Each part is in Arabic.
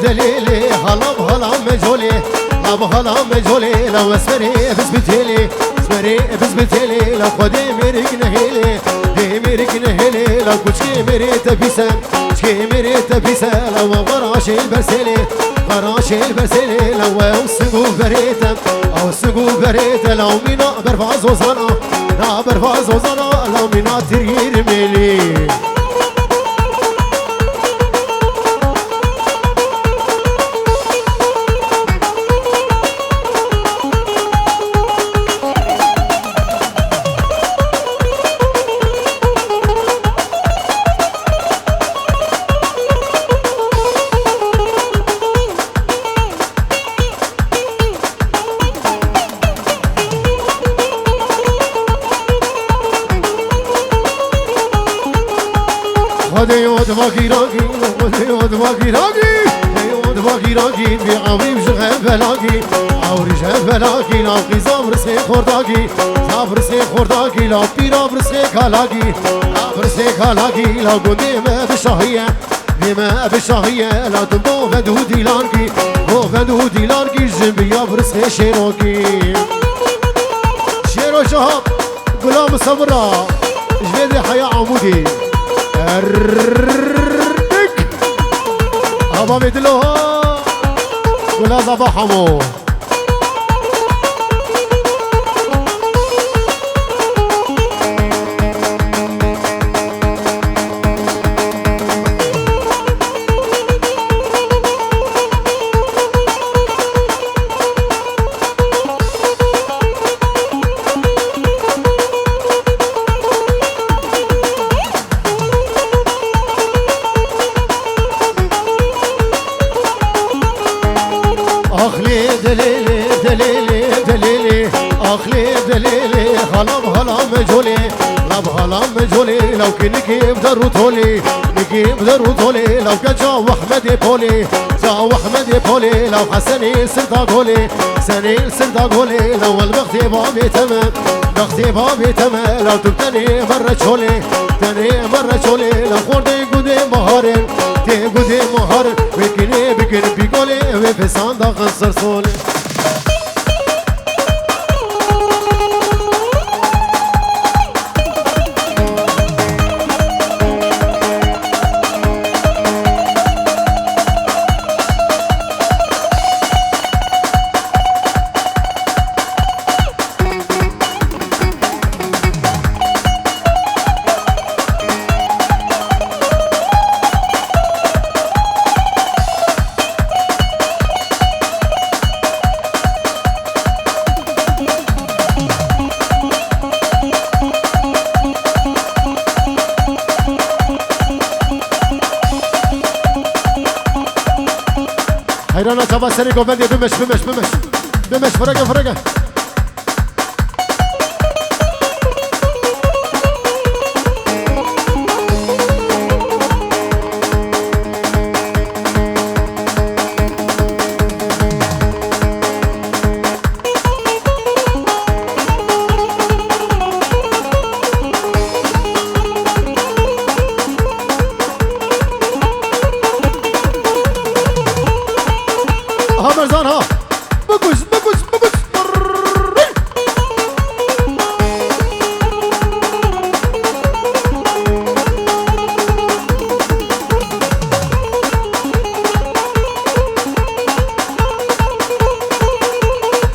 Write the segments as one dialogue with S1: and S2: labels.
S1: دليلي هلا مجولي هلا مجولي لو اسمري بسبتيلي اسمري بسبتيلي لو خدي ميرك نهيلي دي ميرك نهيلي لو كوشكي ميري تبيسا كوشكي ميري تبيسا لو غراشي البرسيلي غراشي البرسيلي لو السقو بريتا او السقو بريتا لو مينا برفاز وزانا لا برفاز وزانا لو مينا ترير ميلي خديود باقيراقي خديود باقيراقي خديود باقيراقي بيعاوري بجغل بلاقي عاوري جغل بلاقي لا قيزام رسخي خورداقي زاف رسخي خورداقي لا بيرا برسخي كالاقي لا برسخي كالاقي لا قدي ما بشاهية ديما بشاهية لا تنبو فدودي لانقي بو فدودي لانقي جنبيا برسخي شيروكي شيرو شهاب غلام صبرا جبيدي حياة عمودي الرك هبا مثلها ولا صباحمو أخلي دليلي دليلي دليلي أخلي دليلي هلا مجولي هلا مجولي لو كنكي بدرو تولي نكي بدرو تولي لو كجا وحمد بولي جا وحمد بولي لو حسني سرطا قولي سني سرطا قولي لو البختي بابي تمام بختي بابي تمام لو تبتني مرة شولي تاني مرة شولي لو خوردي قدي مهارين تي قدي مهارين بكني بكني بيقولي وفسان دا خنصر صولي حيرانا تبا سريقو بدي بمش فرقة مرزانها بقوش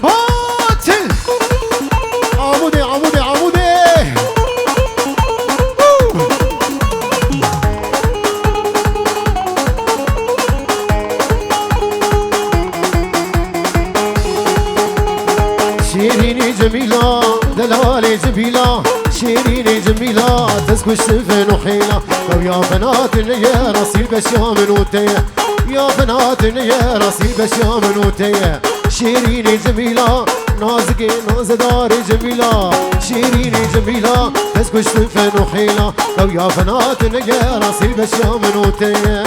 S1: باطل عمودي شيريني جميلة دلالي جميلة شيريني جميلة تسكو الشفن وحيلة لو يا بنات يا راسي البشام نوتية يا بنات يا راسي البشام نوتية شيريني جميلة نازكي نازداري جميلة شيريني جميلة تسكو الشفن وحيلة لو يا بنات يا راسي البشام نوتية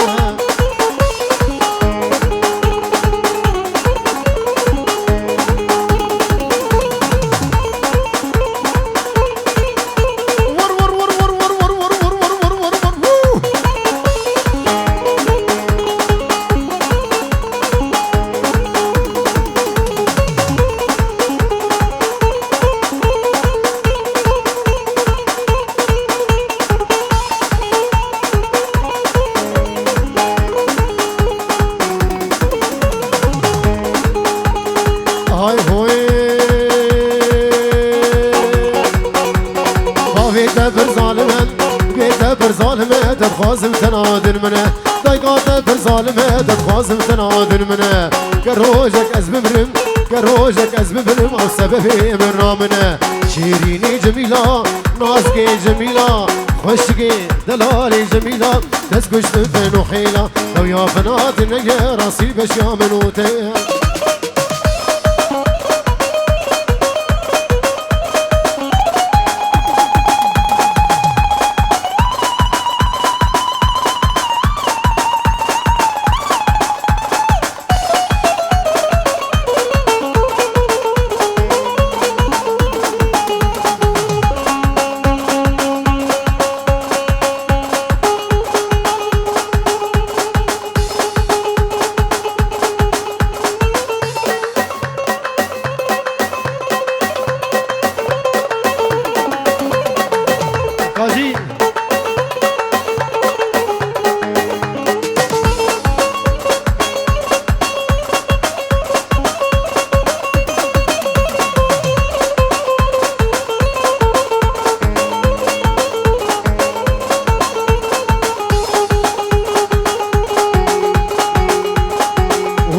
S1: بيتا برظالمة بيتا برظالمة تبخازم تنادن منه دايقاتا برظالمة تبخازم تنادن منه كروجك أزبمرم كروجك أزبمرم أو سببي من رامنه شيريني جميلة نازكي جميلة خوشكي دلالي جميلة تسكش تنفن وحيلة لو يا بنات النية راسي بش يا منوتي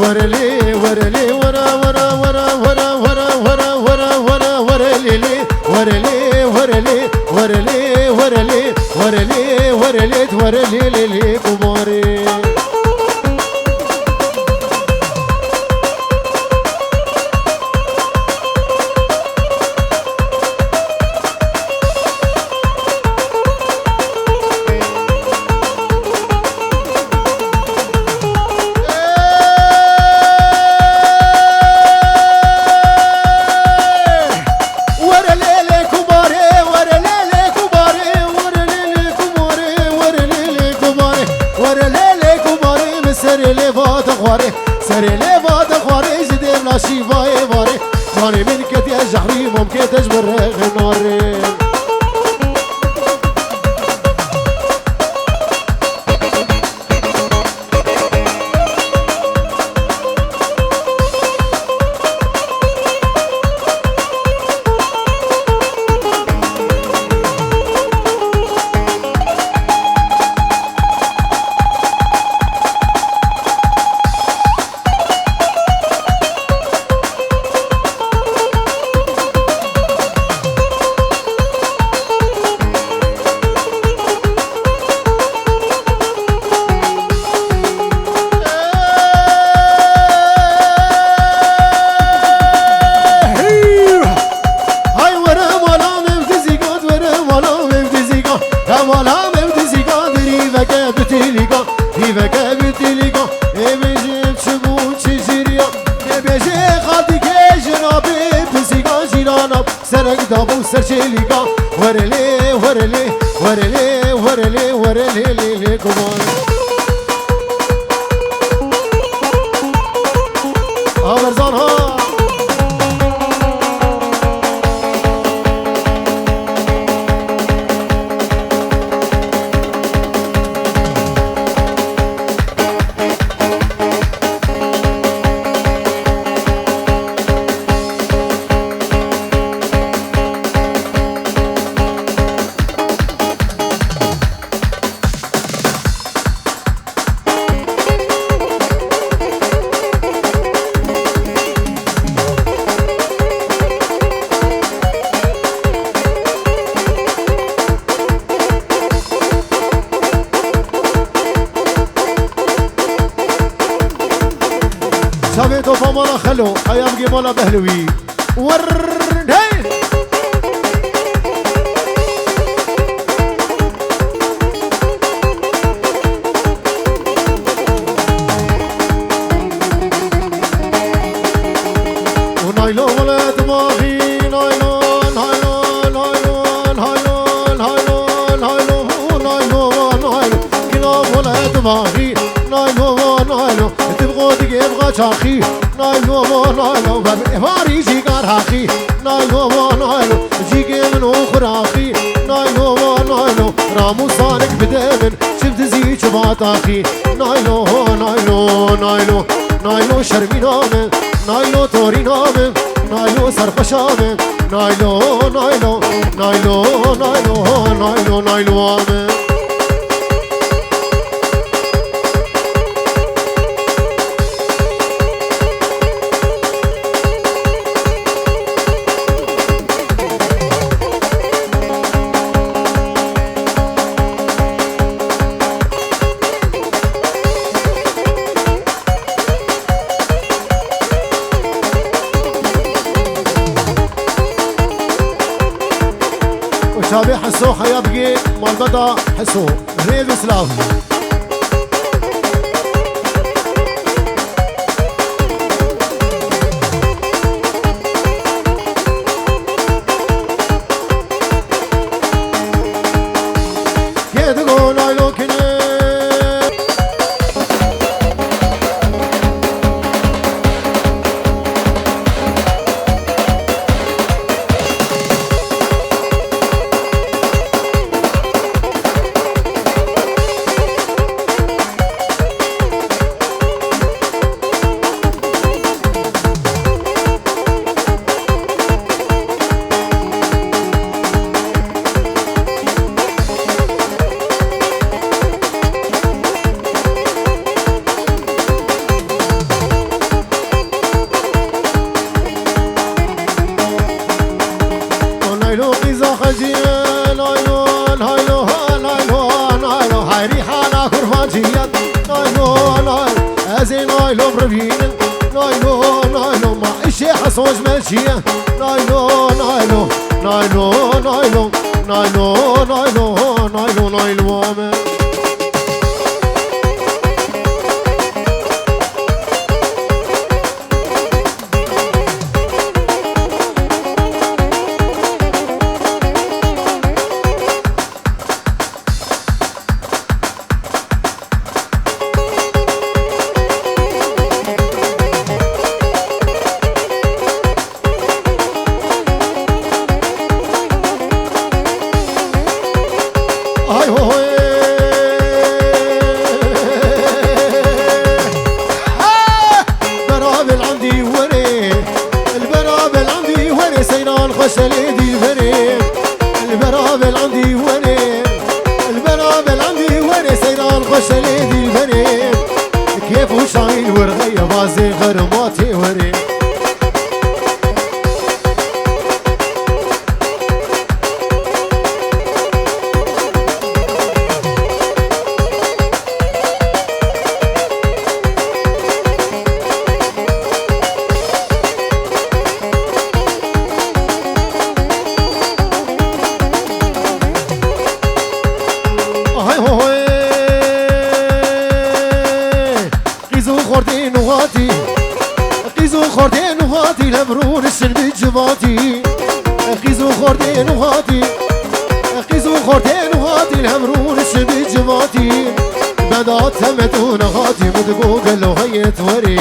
S1: ورلي ورلي ورا ورا ورا ورا ورا ورا ورا ورا ورلي ورلي ورلي ورلي ورلي ورلي ورلي ورلي لي قماري سري لي بعد خواري جدي بلا شيفاي باري ماني من كتي الجحري ممكن تجبر غناري سرق دابو سرشيليكا ورلي ورلي ورلي ورلي ورلي لي كمان أمرزانها شابيتو فمالا خلو ايام جمالا بهلوي ورد هاي ونايلون ولا دماغي نايلون هايلون هايلون هايلون هايلون هايلون نايلون هايلون كلام ولا دماغي نايلون هايلون تبغى تبغى شاخي نايلون هايلون باري جيكار هاخي نايلون هايلون جيكي من اخراخي نايلون هايلون رامو صانك بدمن شفت زي شبات اخي نايلون نايلون نايلون نايلون شرمي نامن نايلون توري نامن نايلون سرقشامن نايلون نايلون نايلون نايلون نايلو نايلو آمن شابي حسو حياة بقي مال بدا حسو ريد وسلاف كي تقول نايلو كني نايلو قيزا خجيان نايلو نايلو نايلو نايلو هاي ريحانا كرفانجيان نايلو نايلو ازي نايلو برفين نايلو نايلو ما اشي حصوش ماشية نايلو نايلو نايلو نايلو نايلو نايلو نايلو نايلو آمن هاي هو البرابل عندي وري البرابل عندي وري سيران خش ليدي الفريق البرابل عندي وري البرابل عندي وري سيران خش ليدي الفريق كيف وشايل ورغيه بازي غرماتي وري قيزو خوردين وغاتي قيزو خوردين وغاتي لبرون الشربي جباتي قيزو خوردين وغاتي قيزو خوردين وغاتي لبرون الشربي جباتي بدات تمتون غاتي مدقو قلو هيت وري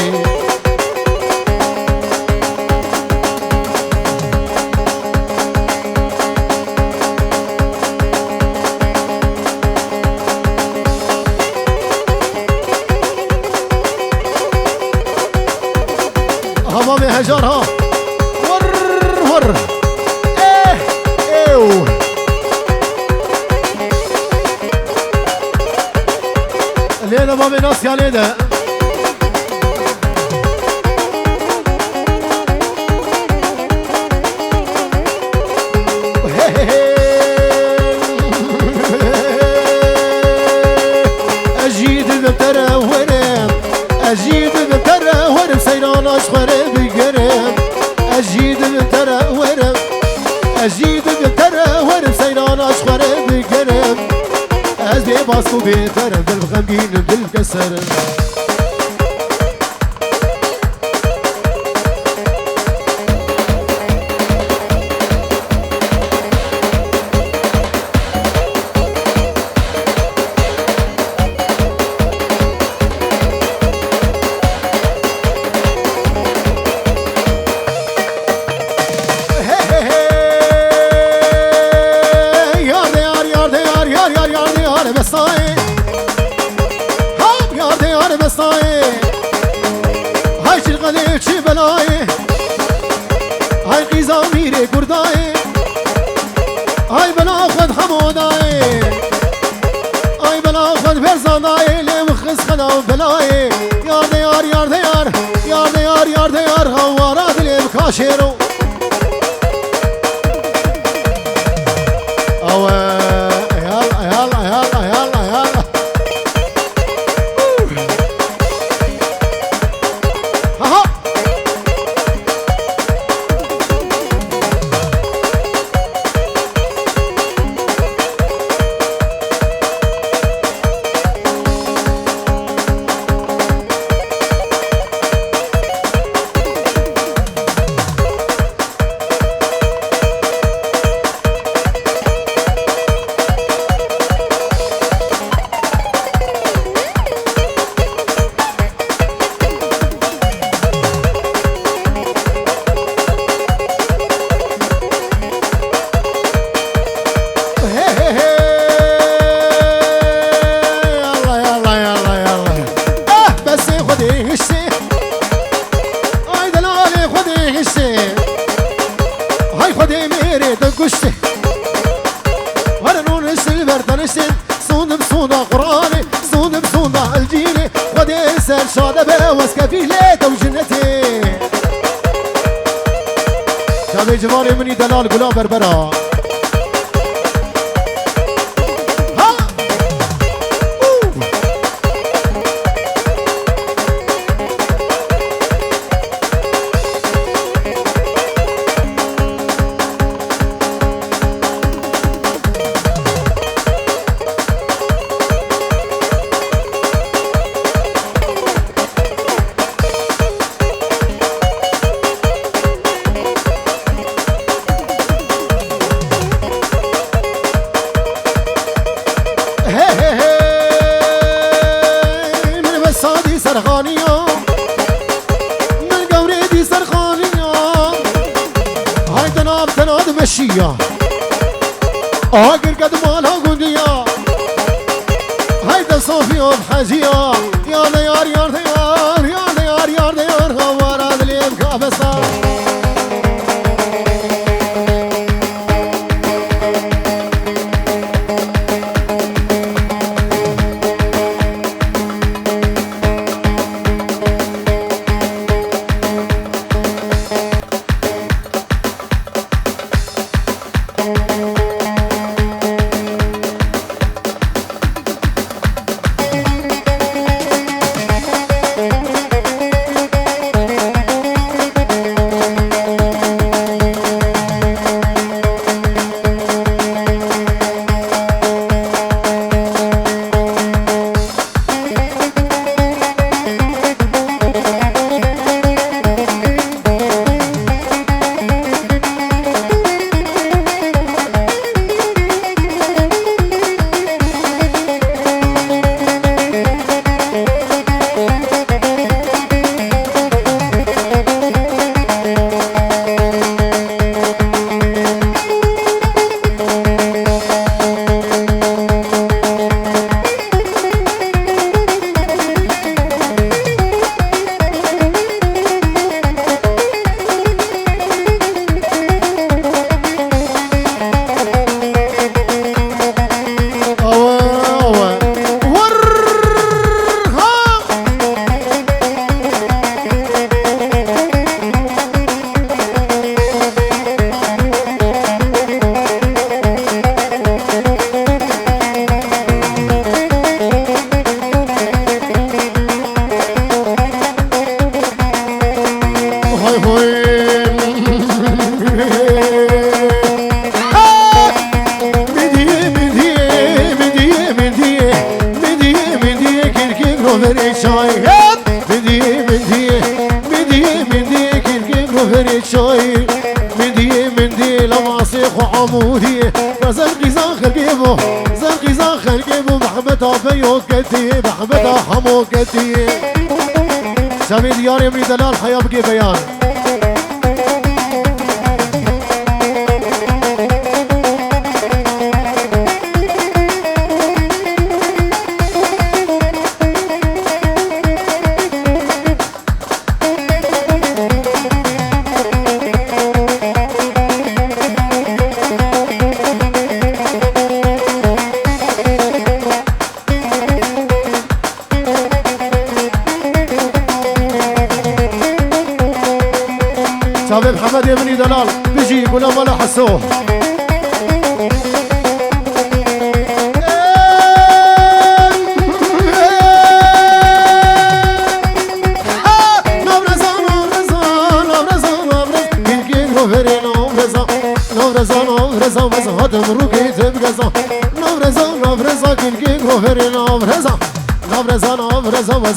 S1: همامي هجرها ور ور ايه ايو ليلة مامي ناس يا ليلة اجيد بترى ورم اجيد بترى ورم سيران اشخر بقرم اجيد بترى ورم اجيد بترى ورم سيران اشخر بقرم ازي باسو بترم دل بغمقين دل بكسر هاي شغلي شي بلاي هاي قيزة ميري قرداي هاي بناخد حموداي زادای لیم خز خدا بلای یار دیار یار دیار یار دیار یار دیار هوارا دلیم کاشیرو او يلا يلا يلا يلا يلا ها شاده بوس كفيلة وجنتي شابي جواري مني دلال قلا بربرا مشية آقر قد مالها قندية هيدا صوفيا بحاجية يا ديار يا ديار يا ديار يا ديار غوارا دليم كابسة شامي ديار يمري دلال حياة بقي بيان شافي محمد ابني دلال بيجي ولا مالا حسوه نوفرزا هادم روكي تبغزا نوفرزا كنكي غوفري نوفرزا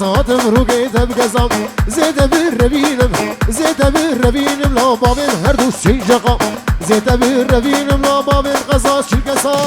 S1: هادم روكي تبغزا زيد بالربينم لا بابين هردو شيجقا زيد بالربينم لا بابين قصاص شلقصا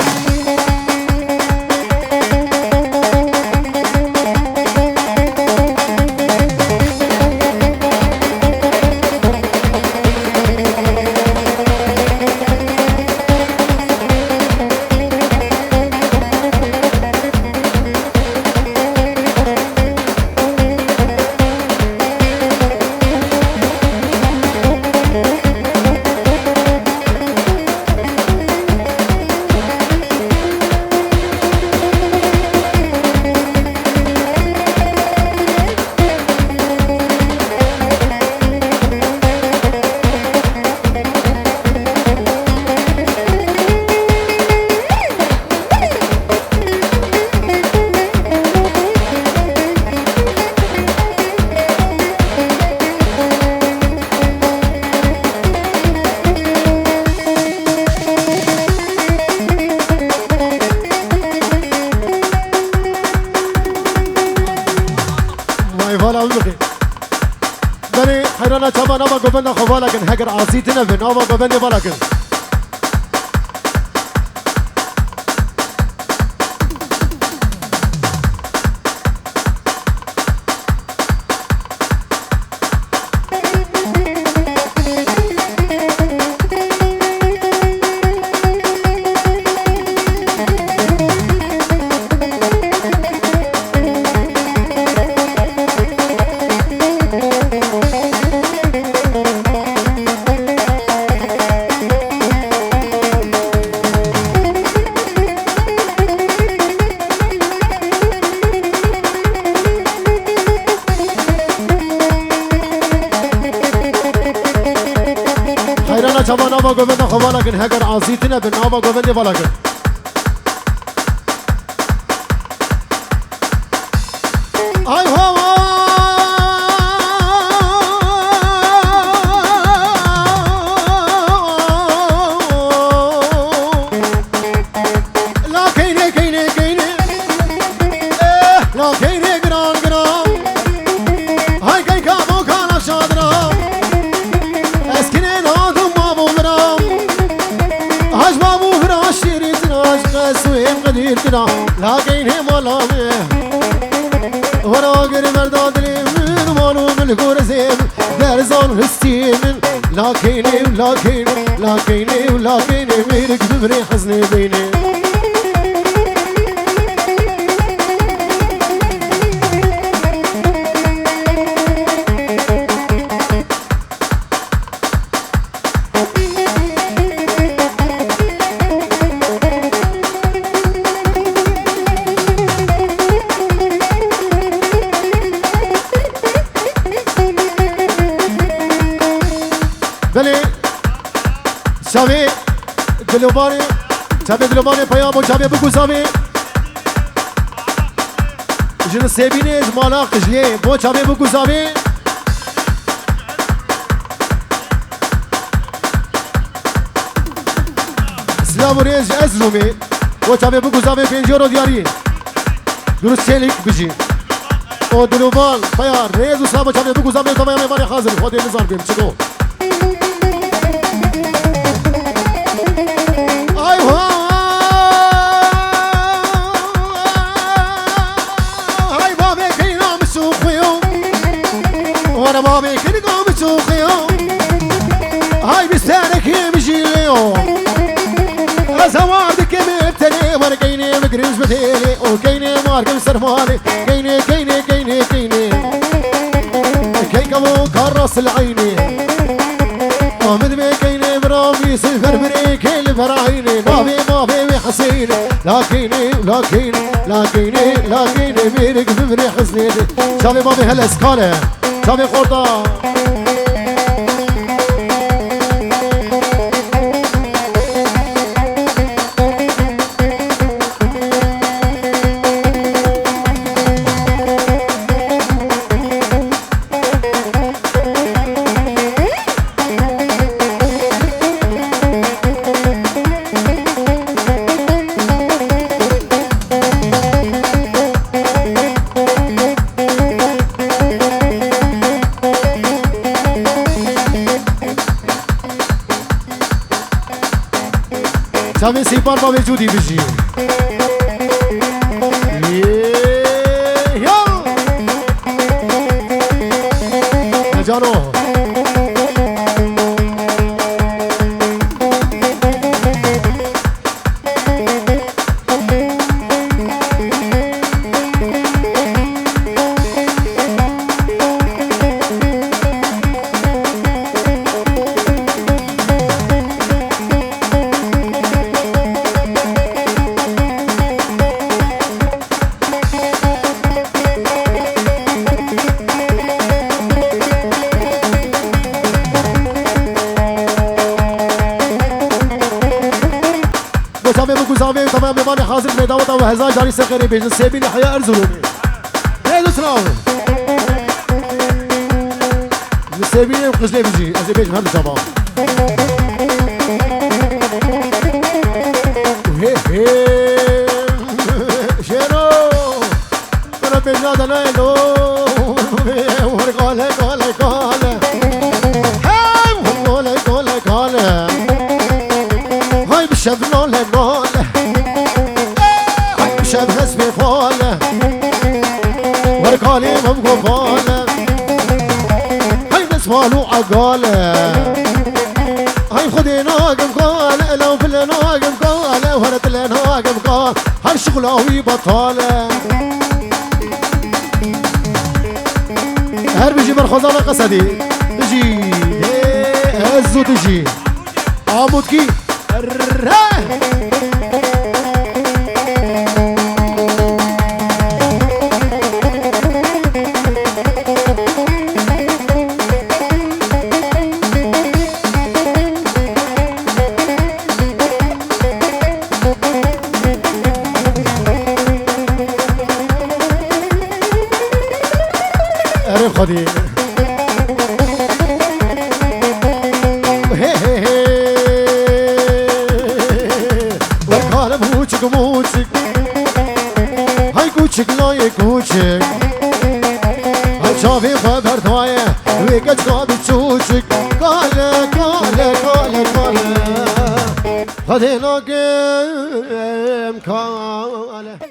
S1: حيرانا تما نما قبلنا خبالكن هجر عصيتنا بن نما قبلني بالكن شما نما قبلنا خبالكن هجر عصيتنا بن نما قبلني بالكن اي هو لا كيني لا كيني جرام هاي كي كابو كان شادرا اسكنين لاقيني ملامه وراقر مرداد لي من مالو من الغرزين درزان هستين لاقيني ميرك ببري حزني بيني بله شاوی دلوبانی پیامو شاوی بگو شاوی جن سبینه مالا قجلیه بو شاوی بگو شاوی اسلام و ریز ازرومی بو شاوی بگو شاوی 5 یورو دیاری درست چلیک بجی او دلوبان پیام ریز و سلام شاوی بگو شاوی تو میام ماری حاضر خودی نزار بیم چطور بابي كن قوم سوقيو هاي بستانك يمشي اليوم أزوادك مبتلي ورقيني مقرز بتيلي وكيني ماركم سرفاني كيني كي كمو كرس العيني ومد بي كيني برامي سفر بريك الفراعيني ما في حسيني لكني ميرك ببري حسنيني شافي بابي هالاسكالة شافي خورطة ما بجودي بجي يا جانو زاوية تمام بماني حاضر ميداوة وهزاج داري سقري بيجن سيبين حياة أرزلوني هيدو سلاو سيبين وقجلي بيجي أزي بيجن هذا جماعة وهي شيرو أنا بيجن هذا نايلو ورقالة قالة قالة قالة قالة قالة هاي بشبنا لقالة شب حسبي فاله ورقالي مبقو فاله هاي نسوالو عقاله هاي خدي ناقم قاله لو في ناقم قاله ورد ناقم قاله هاي شغلاوي بطاله هر بيجي مرخوزانا قصدي تجي هزو تجي عمودكي عرف خدي ورقالة موشك موشك هاي كوشك لا يكوشك هاي شافي خبر ضايع ويقج قابل تشوشك قالة قالة قالة قالة خدي ناقم قالة